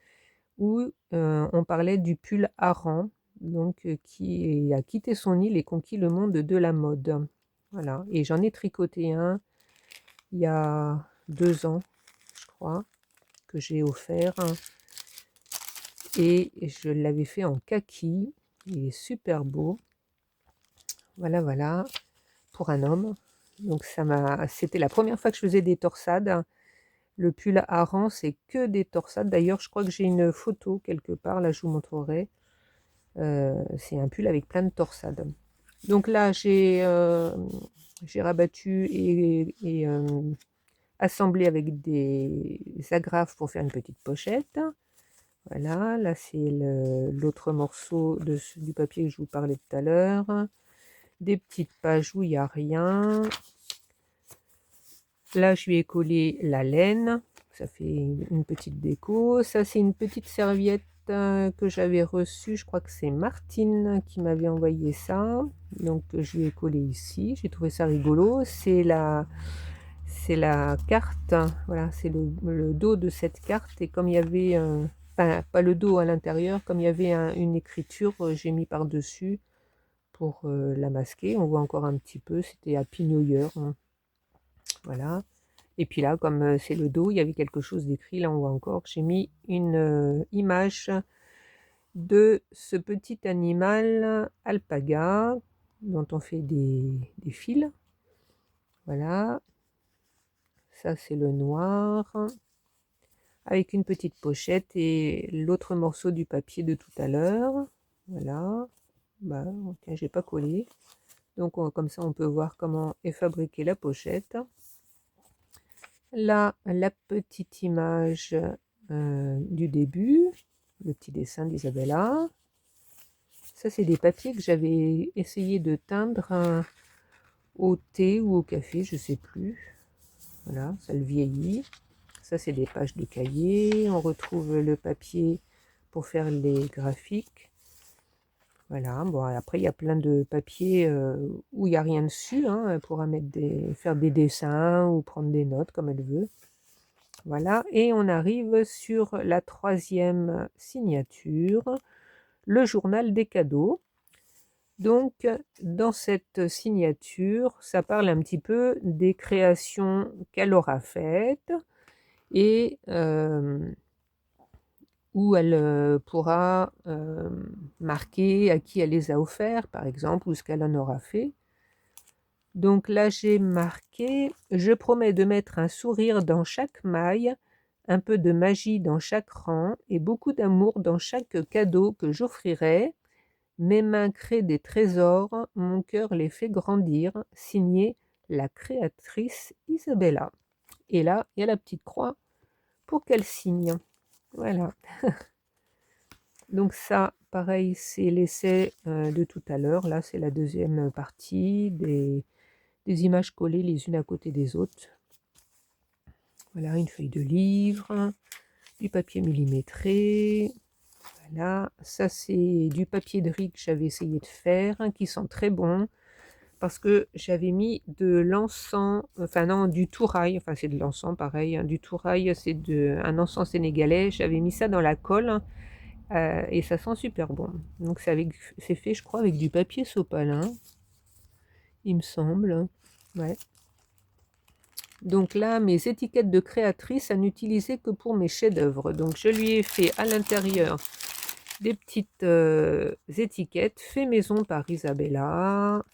où on parlait du pull hareng, donc qui a quitté son île et conquis le monde de la mode. Voilà, et j'en ai tricoté un il y a 2 ans, je crois, que j'ai offert. Et je l'avais fait en kaki. Il est super beau. Voilà, voilà, pour un homme. Donc c'était la première fois que je faisais des torsades. Le pull hareng, c'est que des torsades. D'ailleurs, je crois que j'ai une photo quelque part. Là, je vous montrerai. C'est un pull avec plein de torsades. Donc là, j'ai rabattu et assemblé avec des agrafes pour faire une petite pochette. Voilà, là c'est l'autre morceau du papier que je vous parlais tout à l'heure. Des petites pages où il n'y a rien. Là, je lui ai collé la laine. Ça fait une petite déco. Ça, c'est une petite serviette que j'avais reçue. Je crois que c'est Martine qui m'avait envoyé ça. Donc, je lui ai collé ici. J'ai trouvé ça rigolo. C'est la carte. Voilà, c'est le dos de cette carte. Et comme il y avait... enfin, pas le dos à l'intérieur. Comme il y avait une écriture, j'ai mis par-dessus pour la masquer. On voit encore un petit peu, c'était Happy New Year, hein. Voilà. Et puis là, comme c'est le dos, il y avait quelque chose d'écrit. Là, on voit encore que j'ai mis une image de ce petit animal alpaga dont on fait des fils. Voilà. Ça, c'est le noir. Avec une petite pochette et l'autre morceau du papier de tout à l'heure. Voilà. Bah, tiens, j'ai pas collé. Donc, comme ça, on peut voir comment est fabriquée la pochette. Là, la petite image du début, le petit dessin d'Isabella. Ça, c'est des papiers que j'avais essayé de teindre au thé ou au café, je sais plus. Voilà, ça le vieillit. Ça, c'est des pages de cahier. On retrouve le papier pour faire les graphiques. Voilà, bon, après, il y a plein de papiers où il n'y a rien dessus. Hein, elle pourra faire des dessins ou prendre des notes comme elle veut. Voilà, et on arrive sur la 3e signature, le journal des cadeaux. Donc, dans cette signature, ça parle un petit peu des créations qu'elle aura faites et où elle pourra marquer à qui elle les a offerts, par exemple, ou ce qu'elle en aura fait. Donc là, j'ai marqué « Je promets de mettre un sourire dans chaque maille, un peu de magie dans chaque rang et beaucoup d'amour dans chaque cadeau que j'offrirai. Mes mains créent des trésors, mon cœur les fait grandir. Signé la créatrice Isabella. » Et là, il y a la petite croix pour qu'elle signe. Voilà. Donc ça, pareil, c'est l'essai de tout à l'heure. Là, c'est la 2e partie des images collées les unes à côté des autres. Voilà, une feuille de livre, du papier millimétré. Voilà, ça c'est du papier de riz que j'avais essayé de faire, hein, qui sent très bon, parce que j'avais mis de l'encens, enfin non, du tourail, enfin c'est de l'encens pareil, hein, du tourail, c'est un encens sénégalais, j'avais mis ça dans la colle, et ça sent super bon. Donc c'est fait, je crois, avec du papier sopalin, il me semble. Ouais. Donc là, mes étiquettes de créatrice à n'utiliser que pour mes chefs-d'œuvre. Donc je lui ai fait à l'intérieur des petites étiquettes fait maison par Isabella,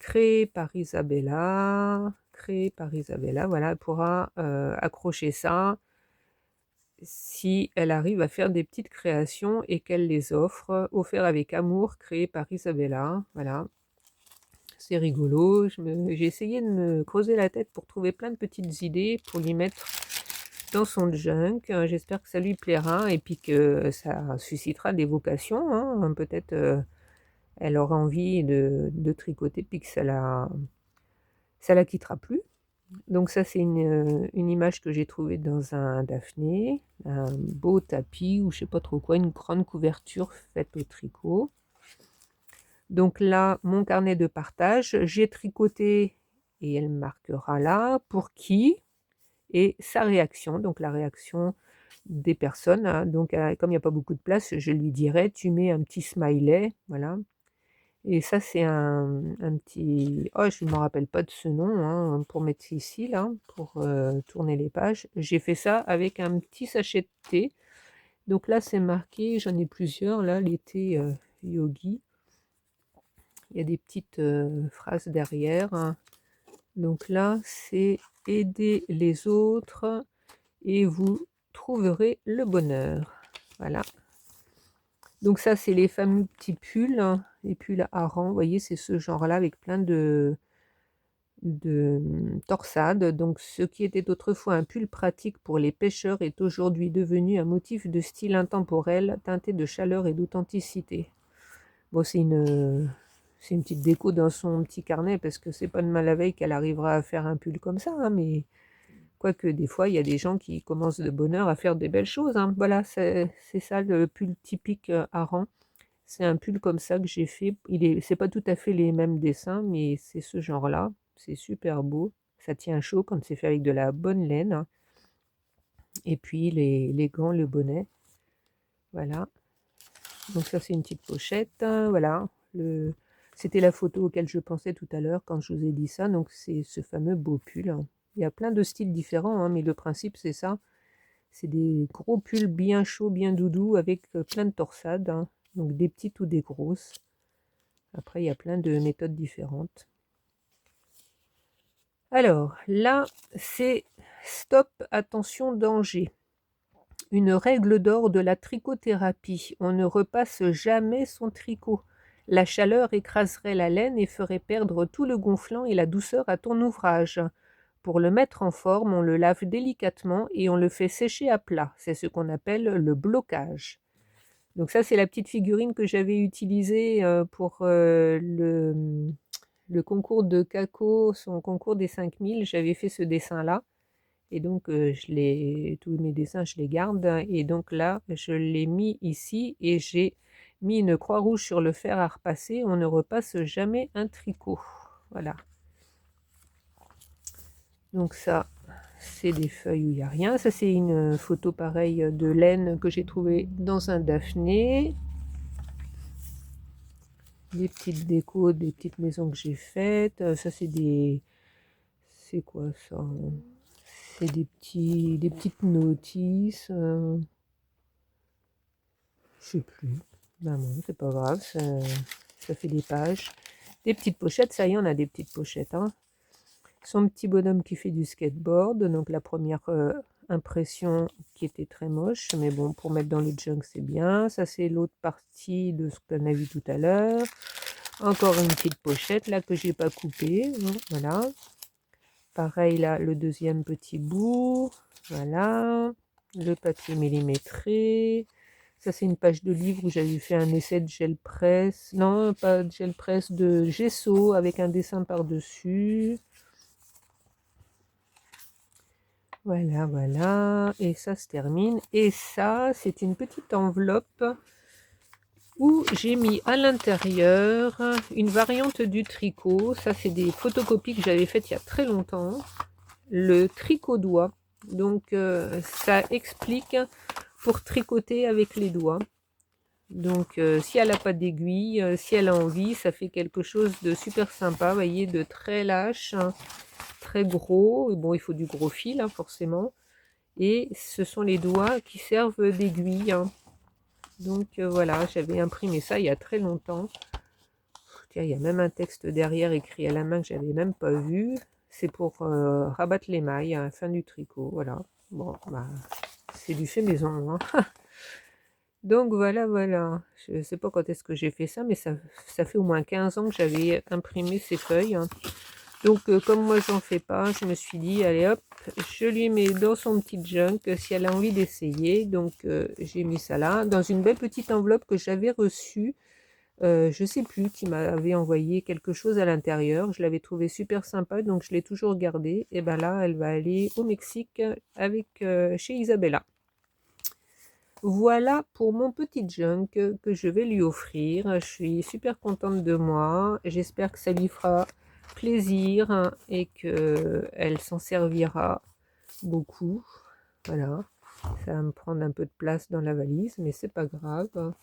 créé par Isabella, créé par Isabella. Voilà, elle pourra accrocher ça si elle arrive à faire des petites créations et qu'elle les offre, offert avec amour, créé par Isabella. Voilà. C'est rigolo, j'ai essayé de me creuser la tête pour trouver plein de petites idées pour lui mettre dans son junk. J'espère que ça lui plaira et puis que ça suscitera des vocations, hein. Peut-être elle aura envie de tricoter puis que ça la quittera plus. Donc ça, c'est une image que j'ai trouvée dans un Daphné, un beau tapis ou je sais pas trop quoi, une grande couverture faite au tricot. Donc là, mon carnet de partage, j'ai tricoté, et elle marquera là, pour qui, et sa réaction, donc la réaction des personnes, hein. Donc comme il n'y a pas beaucoup de place, je lui dirai, tu mets un petit smiley, voilà. Et ça, c'est un petit, oh, je ne me rappelle pas de ce nom, hein, pour mettre ici, là, pour tourner les pages. J'ai fait ça avec un petit sachet de thé. Donc là, c'est marqué, j'en ai plusieurs, là, les thés yogi. Il y a des petites phrases derrière, hein. Donc là, c'est aider les autres et vous trouverez le bonheur. Voilà. Donc ça, c'est les fameux petits pulls, hein, les pulls à rang. Vous voyez, c'est ce genre-là avec plein de torsades. Donc ce qui était autrefois un pull pratique pour les pêcheurs est aujourd'hui devenu un motif de style intemporel, teinté de chaleur et d'authenticité. Bon, c'est une petite déco dans son petit carnet parce que c'est pas de mal la veille qu'elle arrivera à faire un pull comme ça, hein, mais quoique des fois il y a des gens qui commencent de bonne heure à faire des belles choses, hein. Voilà, c'est ça le pull typique Aran. C'est un pull comme ça que j'ai fait. C'est pas tout à fait les mêmes dessins, mais c'est ce genre-là. C'est super beau. Ça tient chaud quand c'est fait avec de la bonne laine, hein. Et puis les gants, le bonnet. Voilà. Donc ça c'est une petite pochette, hein. Voilà. C'était la photo auquel je pensais tout à l'heure quand je vous ai dit ça, donc c'est ce fameux beau pull, hein. Il y a plein de styles différents, hein, mais le principe c'est ça. C'est des gros pulls bien chauds, bien doudous, avec plein de torsades, hein. Donc des petites ou des grosses. Après, il y a plein de méthodes différentes. Alors, là, c'est stop, attention, danger. Une règle d'or de la trichothérapie. On ne repasse jamais son tricot. La chaleur écraserait la laine et ferait perdre tout le gonflant et la douceur à ton ouvrage. Pour le mettre en forme, on le lave délicatement et on le fait sécher à plat. C'est ce qu'on appelle le blocage. Donc ça, c'est la petite figurine que j'avais utilisée pour le concours de Kako, son concours des 5000. J'avais fait ce dessin-là. Et donc, tous mes dessins, je les garde. Et donc là, je l'ai mis ici et j'ai mis une croix rouge sur le fer à repasser. On ne repasse jamais un tricot. Voilà. Donc ça, c'est des feuilles où il n'y a rien. Ça, c'est une photo pareille de laine que j'ai trouvée dans un Daphné. Des petites décos, des petites maisons que j'ai faites. Ça, c'est des... C'est quoi ça? C'est des petites notices. Je sais plus. Ben bon, c'est pas grave, ça fait des pages. Des petites pochettes, ça y est, on a des petites pochettes, hein. Son petit bonhomme qui fait du skateboard, donc la première impression qui était très moche, mais bon, pour mettre dans le junk, c'est bien. Ça, c'est l'autre partie de ce qu'on a vu tout à l'heure. Encore une petite pochette, là, que j'ai pas coupée, hein, voilà. Pareil, là, le deuxième petit bout, voilà. Le papier millimétré. Ça, c'est une page de livre où j'avais fait un essai de gel presse. Non, pas de gel presse, de gesso avec un dessin par-dessus. Voilà, voilà. Et ça se termine. Et ça, c'est une petite enveloppe où j'ai mis à l'intérieur une variante du tricot. Ça, c'est des photocopies que j'avais faites il y a très longtemps. Le tricot doigt. Donc, ça explique pour tricoter avec les doigts. Donc, si elle n'a pas d'aiguille, si elle a envie, ça fait quelque chose de super sympa, vous voyez, de très lâche, hein, très gros. Bon, il faut du gros fil, hein, forcément. Et ce sont les doigts qui servent d'aiguille, hein. Donc, voilà, j'avais imprimé ça il y a très longtemps. Tiens, il y a même un texte derrière écrit à la main que j'avais même pas vu. C'est pour rabattre les mailles à la fin du tricot, voilà. Bon, bah, c'est du fait maison, hein. Donc voilà, voilà. Je ne sais pas quand est-ce que j'ai fait ça, mais ça fait au moins 15 ans que j'avais imprimé ces feuilles, hein. Donc comme moi j'en fais pas, je me suis dit, allez hop, je lui mets dans son petit junk si elle a envie d'essayer. Donc j'ai mis ça là, dans une belle petite enveloppe que j'avais reçue. Je sais plus qui m'avait envoyé quelque chose à l'intérieur. Je l'avais trouvé super sympa, donc je l'ai toujours gardée. Et ben là, elle va aller au Mexique avec chez Isabella. Voilà pour mon petit junk que je vais lui offrir. Je suis super contente de moi. J'espère que ça lui fera plaisir, hein, et qu'elle s'en servira beaucoup. Voilà. Ça va me prendre un peu de place dans la valise, mais c'est pas grave.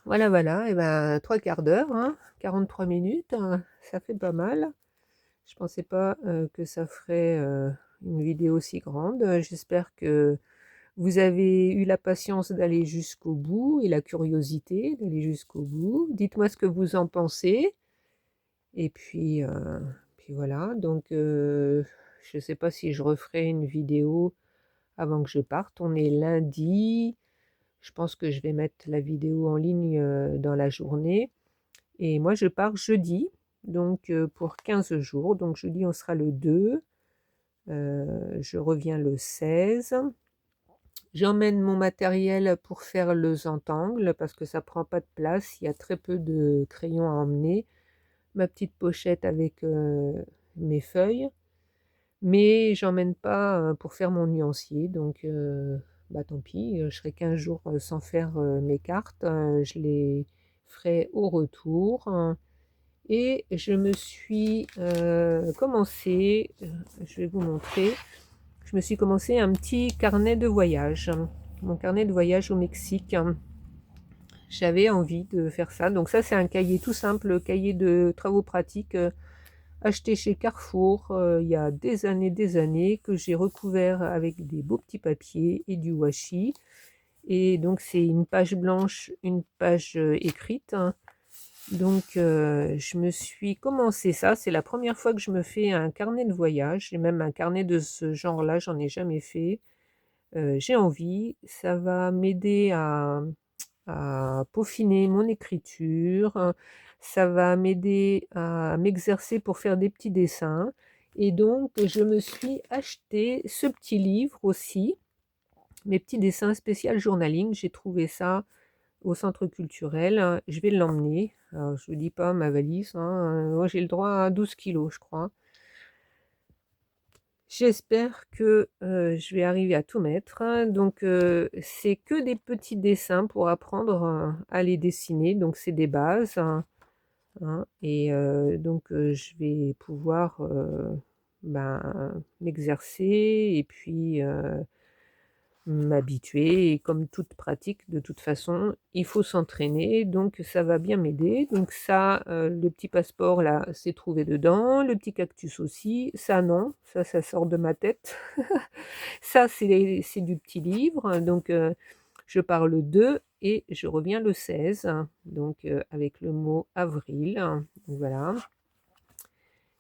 Voilà, voilà. Et ben 3/4 d'heure, hein, 43 minutes, hein, ça fait pas mal. Je pensais pas que ça ferait une vidéo si grande. J'espère que vous avez eu la patience d'aller jusqu'au bout et la curiosité d'aller jusqu'au bout. Dites-moi ce que vous en pensez. Et puis voilà, donc je ne sais pas si je referai une vidéo avant que je parte. On est lundi. Je pense que je vais mettre la vidéo en ligne dans la journée. Et moi, je pars jeudi, donc pour 15 jours. Donc jeudi, on sera le 2. Je reviens le 16. J'emmène mon matériel pour faire le zentangle parce que ça prend pas de place, il y a très peu de crayons à emmener. Ma petite pochette avec mes feuilles, mais j'emmène pas pour faire mon nuancier, donc bah tant pis, je serai 15 jours sans faire mes cartes, je les ferai au retour, hein. Et je me suis commencé, je vais vous montrer, je me suis commencé un petit carnet de voyage, mon carnet de voyage au Mexique. j'avais envie de faire ça. Donc ça, c'est un cahier tout simple, cahier de travaux pratiques acheté chez Carrefour il y a des années, que j'ai recouvert avec des beaux petits papiers et du washi. Et donc c'est une page blanche, une page écrite, hein. Donc je me suis commencé ça, c'est la première fois que je me fais un carnet de voyage, et même un carnet de ce genre-là, j'en ai jamais fait. J'ai envie, ça va m'aider à peaufiner mon écriture, ça va m'aider à m'exercer pour faire des petits dessins. Et donc, je me suis acheté ce petit livre aussi, mes petits dessins spécial journaling. J'ai trouvé ça au centre culturel, hein. Je vais l'emmener. Alors, je ne dis pas ma valise, hein. Moi, j'ai le droit à 12 kilos, je crois. J'espère que je vais arriver à tout mettre, hein. Donc, c'est que des petits dessins pour apprendre à les dessiner. Donc, c'est des bases, hein, hein. Et donc, je vais pouvoir m'exercer et puis m'habituer. Et comme toute pratique, de toute façon, il faut s'entraîner. Donc, ça va bien m'aider. Donc, ça, le petit passeport, là, c'est trouvé dedans. Le petit cactus aussi. Ça, non. Ça sort de ma tête. Ça, c'est du petit livre. Donc, je pars le 2 et je reviens le 16. Donc, avec le mot avril. Donc, voilà.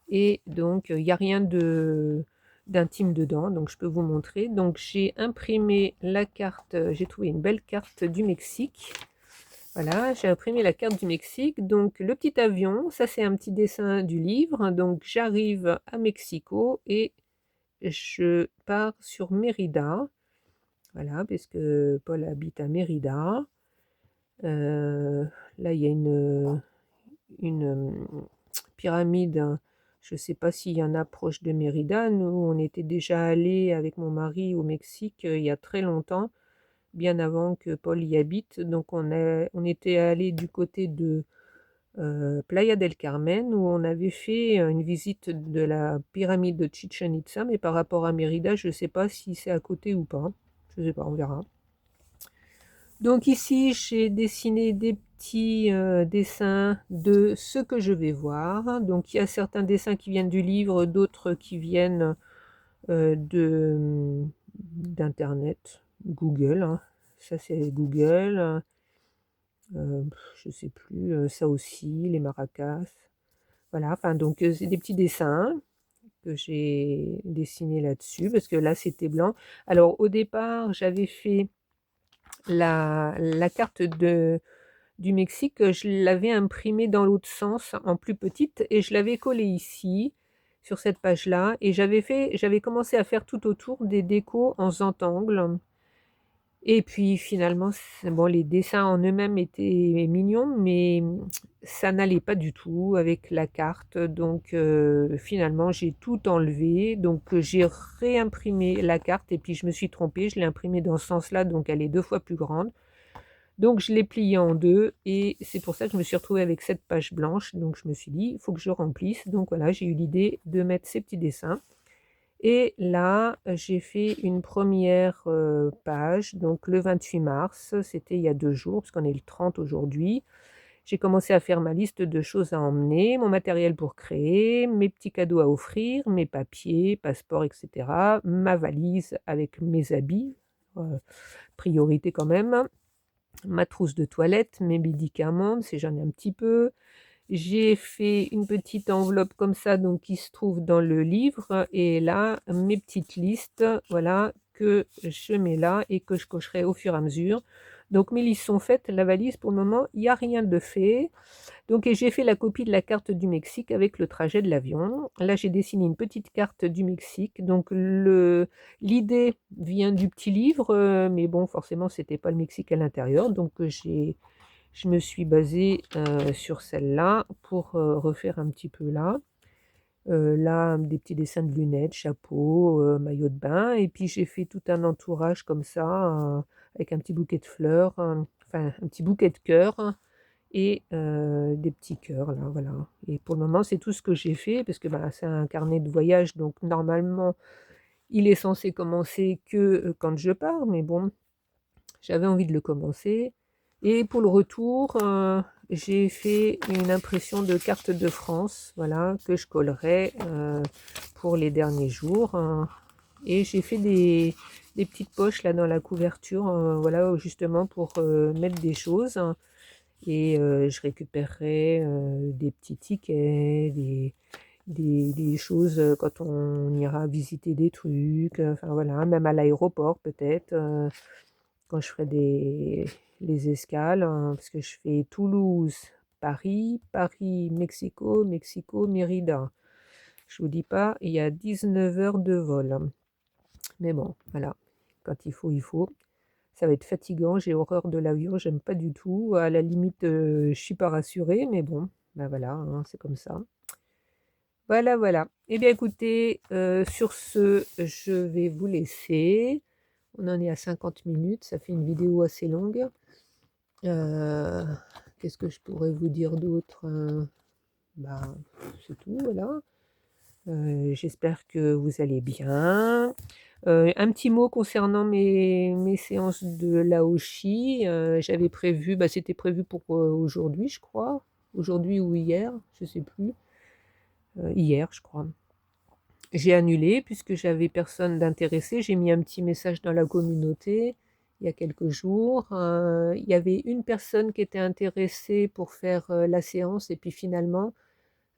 Et donc, il n'y a rien d'intime dedans, donc je peux vous montrer. Donc, j'ai imprimé la carte, j'ai trouvé une belle carte du Mexique. Voilà, j'ai imprimé la carte du Mexique. Donc, le petit avion, ça c'est un petit dessin du livre. Donc, j'arrive à Mexico et je pars sur Mérida. Voilà, parce que Paul habite à Mérida. Là, il y a une pyramide, hein. Je ne sais pas s'il y en a proche de Mérida. Nous, on était déjà allés avec mon mari au Mexique il y a très longtemps, bien avant que Paul y habite. Donc on était allés du côté de Playa del Carmen, où on avait fait une visite de la pyramide de Chichen Itza, mais par rapport à Mérida, je ne sais pas si c'est à côté ou pas. Je ne sais pas, on verra. Donc ici, j'ai dessiné des petits dessins de ce que je vais voir. Donc il y a certains dessins qui viennent du livre, d'autres qui viennent d'internet, Google, hein. Ça c'est Google. Je sais plus, ça aussi, les maracas. Voilà, enfin donc c'est des petits dessins que j'ai dessinés là-dessus, parce que là c'était blanc. Alors au départ, j'avais fait la carte du Mexique, je l'avais imprimée dans l'autre sens en plus petite et je l'avais collée ici, sur cette page-là. Et j'avais commencé à faire tout autour des décos en zentangle. Et puis finalement, bon, les dessins en eux-mêmes étaient mignons, mais ça n'allait pas du tout avec la carte. Donc finalement, j'ai tout enlevé. Donc j'ai réimprimé la carte et puis je me suis trompée. Je l'ai imprimée dans ce sens-là, donc elle est 2 fois plus grande. Donc je l'ai pliée en 2 et c'est pour ça que je me suis retrouvée avec cette page blanche. Donc je me suis dit, il faut que je remplisse. Donc voilà, j'ai eu l'idée de mettre ces petits dessins. Et là, j'ai fait une première page, donc le 28 mars, c'était il y a 2 jours, parce qu'on est le 30 aujourd'hui. J'ai commencé à faire ma liste de choses à emmener, mon matériel pour créer, mes petits cadeaux à offrir, mes papiers, passeport, etc. Ma valise avec mes habits, priorité quand même, ma trousse de toilette, mes médicaments, si j'en ai un petit peu. J'ai fait une petite enveloppe comme ça, donc qui se trouve dans le livre. Et là, mes petites listes, voilà, que je mets là et que je cocherai au fur et à mesure. Donc mes listes sont faites. La valise, pour le moment, il n'y a rien de fait. Donc et j'ai fait la copie de la carte du Mexique avec le trajet de l'avion. Là, j'ai dessiné une petite carte du Mexique. Donc l'idée vient du petit livre, mais bon, forcément, c'était pas le Mexique à l'intérieur. Donc je me suis basée sur celle-là pour refaire un petit peu là. Là, des petits dessins de lunettes, chapeau, maillot de bain. Et puis j'ai fait tout un entourage comme ça, avec un petit bouquet de fleurs, enfin un petit bouquet de cœurs, hein, et des petits cœurs là, voilà. Et pour le moment, c'est tout ce que j'ai fait, parce que bah, c'est un carnet de voyage, donc normalement, il est censé commencer que quand je pars, mais bon, j'avais envie de le commencer. Et pour le retour, j'ai fait une impression de carte de France, voilà, que je collerai pour les derniers jours. Et j'ai fait des petites poches là dans la couverture, voilà, justement pour mettre des choses. Et je récupérerai des petits tickets, des choses quand on ira visiter des trucs, enfin voilà, même à l'aéroport peut-être, quand je ferai les escales, parce que je fais Toulouse, Paris, Paris, Mexico, Mexico, Mérida. Je vous dis pas, il y a 19 heures de vol. Mais bon, voilà, quand il faut, il faut. Ça va être fatigant, j'ai horreur de l'avion, j'aime pas du tout. À la limite, je suis pas rassurée, mais bon, ben voilà, hein, c'est comme ça. Voilà, voilà. Eh bien écoutez, sur ce, je vais vous laisser. On en est à 50 minutes, ça fait une vidéo assez longue. Euh, Qu'est-ce que je pourrais vous dire d'autre? Bah, c'est tout, voilà. J'espère que vous allez bien. Un petit mot concernant mes séances de Laoshi. J'avais prévu, bah, c'était prévu pour aujourd'hui, je crois. Aujourd'hui ou hier, je sais plus. Hier, je crois. J'ai annulé puisque j'avais personne d'intéressé. J'ai mis un petit message dans la communauté il y a quelques jours. Il y avait une personne qui était intéressée pour faire la séance et puis finalement,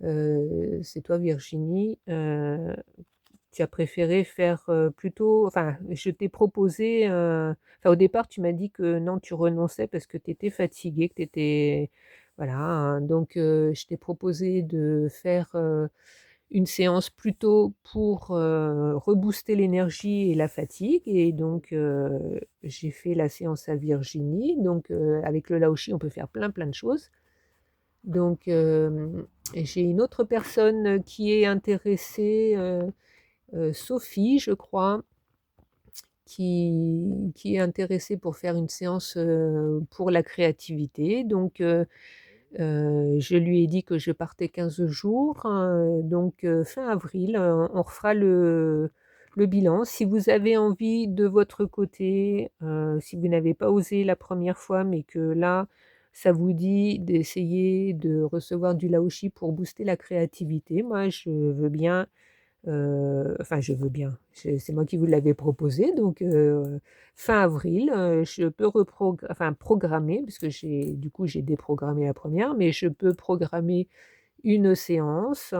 c'est toi Virginie, tu as préféré faire plutôt, enfin je t'ai proposé, enfin au départ tu m'as dit que non tu renonçais parce que tu étais fatiguée, que tu étais, voilà, hein. Donc je t'ai proposé de faire une séance plutôt pour rebooster l'énergie et la fatigue. Et donc, j'ai fait la séance à Virginie. Donc, avec le Laoshi, on peut faire plein, plein de choses. Donc, j'ai une autre personne qui est intéressée, Sophie, je crois, qui est intéressée pour faire une séance pour la créativité. Donc, je lui ai dit que je partais 15 jours, donc fin avril, on refera le bilan. Si vous avez envie de votre côté, si vous n'avez pas osé la première fois, mais que là, ça vous dit d'essayer de recevoir du Laoshi pour booster la créativité, moi je veux bien, enfin je veux bien, c'est moi qui vous l'avais proposé, donc fin avril, je peux enfin, programmer, puisque du coup j'ai déprogrammé la première, mais je peux programmer une séance.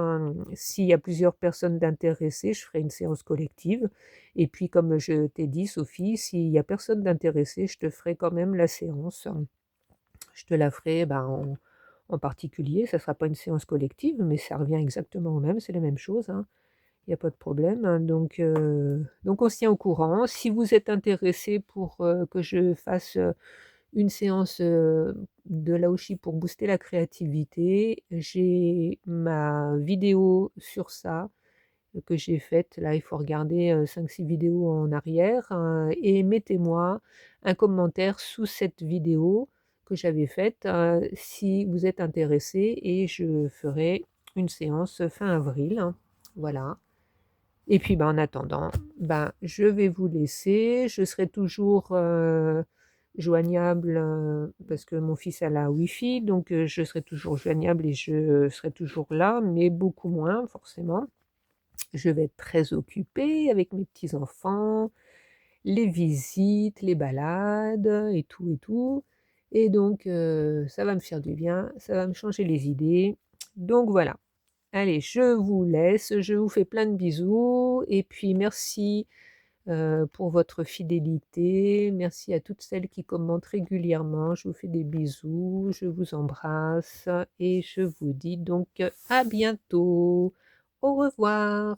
S'il y a plusieurs personnes d'intéressées, je ferai une séance collective. Et puis comme je t'ai dit, Sophie, s'il y a personne d'intéressé, je te ferai quand même la séance. Je te la ferai ben, en particulier, ça ne sera pas une séance collective, mais ça revient exactement au même, c'est la même chose, hein. Il n'y a pas de problème, hein. Donc on se tient au courant. Si vous êtes intéressé pour que je fasse une séance de Laoshi pour booster la créativité, j'ai ma vidéo sur ça que j'ai faite. Là, il faut regarder 5-6 vidéos en arrière, et mettez-moi un commentaire sous cette vidéo que j'avais faite si vous êtes intéressé, et je ferai une séance fin avril, hein. Voilà. Et puis, ben, en attendant, ben, je vais vous laisser. Je serai toujours joignable parce que mon fils a la Wi-Fi, donc je serai toujours joignable et je serai toujours là, mais beaucoup moins forcément. Je vais être très occupée avec mes petits-enfants, les visites, les balades et tout et tout. Et donc, ça va me faire du bien, ça va me changer les idées. Donc voilà. Allez, je vous laisse, je vous fais plein de bisous et puis merci pour votre fidélité. Merci à toutes celles qui commentent régulièrement. Je vous fais des bisous, je vous embrasse et je vous dis donc à bientôt. Au revoir.